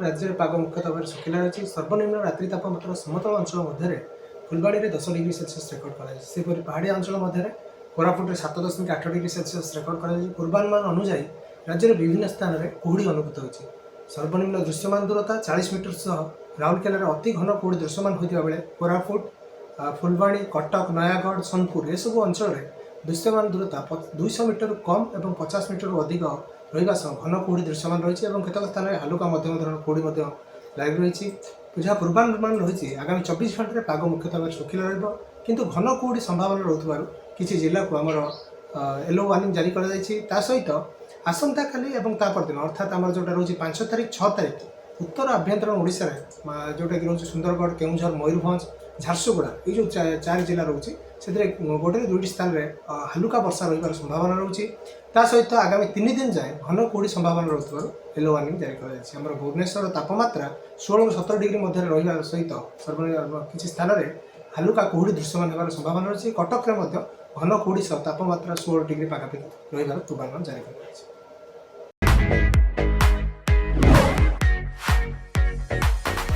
राज्य में पाग मुख्यतः भाव शुखिला रही। सर्वनिम्न रात्रि तापमात्रा समतल अंचल मध्य फुलबाड़ी में 10 डिग्री सेल्सियस रेकर्ड कर पहाड़िया अंचल मध्य कोरापुट 7.8 डिग्री सेल्सियस रेकर्ड कर पूर्वानुमान अनुजाई राज्य में विभिन्न स्थान में कुहुड़ी अनुभूत होती। सर्वनिम्न दृश्यमान दूरता 40 मीटर सह राउरकेला अति घन कुहुड़ी दृश्यमान होता बेले कोरापुट फुलबाणी कटक नयागढ़ सोनपुर ये सब अंचल दृश्यमान दूरता 200 मीटर कम और 50 मीटर अधिक रहा घन कुहुड़ी दृश्यमान रही है। केतक स्थान में हालुका मध्यम धरण कुहुड़ी लाग रही। जहाँ पूर्वानुमान रही आगामी 24 घंटे पाग मुख्यतः भाव शुखिला रु घन कुहुड़ी संभावना रोकवर किसी जिला को आमर येलो वार्निंग जारी कर सहित आसंता काली और तापरदिन अर्थात आम जोटा रोज 5 तारिख 6 तारिख उत्तर आभ्यंतरण ओडिशा जोटा कि रोज सुंदरगढ़ केउझर मयूरभंज झारसुगुड़ा ये जो 4 जिला रोचे से गोटे 2टी स्थान में हालुका वर्षा रही संभावना रोचे। सहित आगामी 3 दिन जाए घन कुहुड़ी संभावना रोकवर येलो वार्निंग जारी कर भुवनेश्वर तापमात्रा 16 ରୁ 17 डिग्री मध्य रहा सहित सर्वनिम्न किसी स्थान में हालुका कुहुड़ी दृश्यमान होकर संभावना रही। कटक में घन कुहुड़ी सह तापमात्रा 16 डिग्री पाखापाखि रही पूर्वानुमान जारी कर।